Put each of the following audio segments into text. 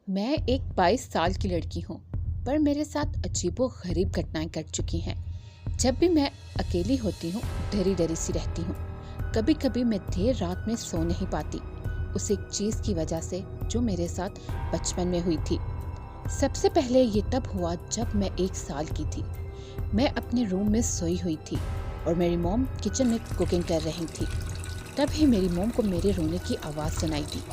मैं एक 22 साल की लड़की हूँ, पर मेरे साथ अजीबो-गरीब घटनाएं घट चुकी हैं। जब भी मैं अकेली होती हूँ, डरी-डरी सी रहती हूँ। कभी-कभी मैं देर रात में सो नहीं पाती, उस एक चीज़ की वजह से जो मेरे साथ बचपन में हुई थी। सबसे पहले ये तब हुआ जब मैं 1 साल की थी। मैं अपने रूम में सोई हुई थी और मेरी मॉम किचन में कुकिंग कर रही थी। तभी मेरी मॉम को मेरे रोने की आवाज़ सुनाई दी।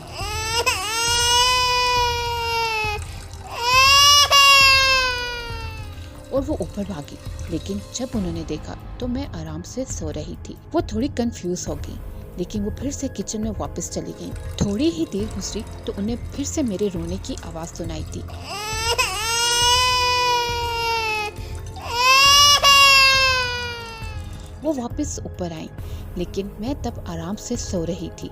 और वो ऊपर भागी, लेकिन जब उन्होंने देखा तो मैं आराम से सो रही थी। वो थोड़ी कंफ्यूज हो गई, लेकिन वो फिर से किचन में वापस चली गई। थोड़ी ही देर गुजरी तो उन्हें फिर से मेरे रोने की आवाज़ सुनाई दी। वो वापस ऊपर आई, लेकिन मैं तब आराम से सो रही थी।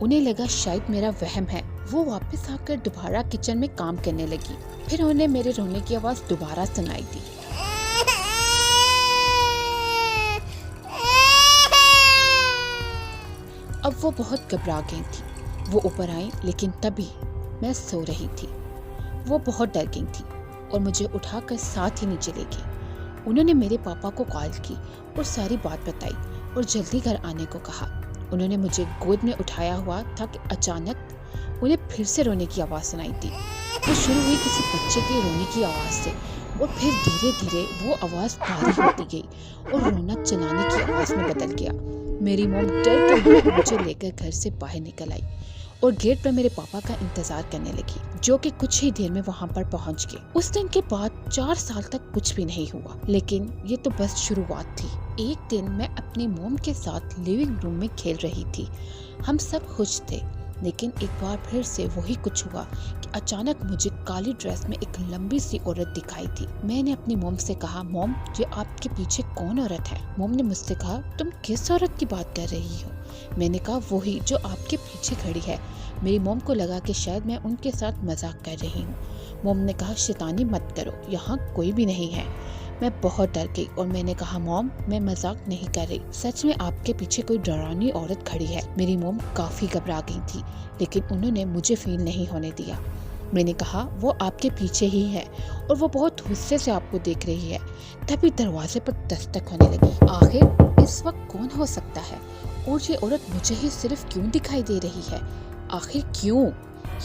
उन्हें लगा शायद मेरा वहम है। वो वापस आकर दोबारा किचन में काम करने लगी। फिर उन्हें मेरे रोने की आवाज़ दोबारा सुनाई दी। अब वो बहुत घबरा गई थी। वो ऊपर आई, लेकिन तभी मैं सो रही थी। वो बहुत डर गई थी और मुझे उठाकर साथ ही नीचे ले गई। उन्होंने मेरे पापा को कॉल की और सारी बात बताई और जल्दी घर आने को कहा। उन्होंने मुझे गोद में उठाया हुआ था कि अचानक उन्हें फिर से रोने की आवाज़ सुनाई दी। वो शुरू हुई किसी बच्चे के रोने की आवाज़ से और फिर धीरे धीरे वो आवाज़ भारी होती गई और रोना चिल्लाने की आवाज़ में बदल गया। मेरी मॉम डर के मुझे लेकर घर से बाहर निकल आई और गेट पर मेरे पापा का इंतजार करने लगी, जो कि कुछ ही देर में वहां पर पहुंच गए। उस दिन के बाद 4 साल तक कुछ भी नहीं हुआ, लेकिन ये तो बस शुरुआत थी। एक दिन मैं अपनी मॉम के साथ लिविंग रूम में खेल रही थी। हम सब खुश थे, लेकिन एक बार फिर से वही कुछ हुआ कि अचानक मुझे काली ड्रेस में एक लंबी सी औरत दिखाई थी। मैंने अपनी मॉम से कहा, मॉम ये आपके पीछे कौन औरत है? मॉम ने मुझसे कहा, तुम किस औरत की बात कर रही हो? मैंने कहा, वही जो आपके पीछे खड़ी है। मेरी मॉम को लगा कि शायद मैं उनके साथ मजाक कर रही हूँ। मॉम ने कहा, शैतानी मत करो, यहाँ कोई भी नहीं है। मैं बहुत डर गई और मैंने कहा, मॉम मैं मजाक नहीं कर रही, सच में आपके पीछे कोई डरावनी औरत खड़ी है। मेरी मॉम काफी घबरा गई थी, लेकिन उन्होंने मुझे फील नहीं होने दिया। मैंने कहा, वो आपके पीछे ही है और वो बहुत गुस्से से आपको देख रही है। तभी दरवाजे पर दस्तक होने लगी। आखिर इस वक्त कौन हो सकता है और ये औरत मुझे ही सिर्फ क्यों दिखाई दे रही है? आखिर क्यों?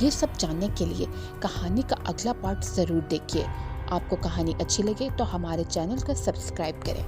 ये सब जानने के लिए कहानी का अगला पार्ट जरूर देखिए। आपको कहानी अच्छी लगे तो हमारे चैनल को सब्सक्राइब करें।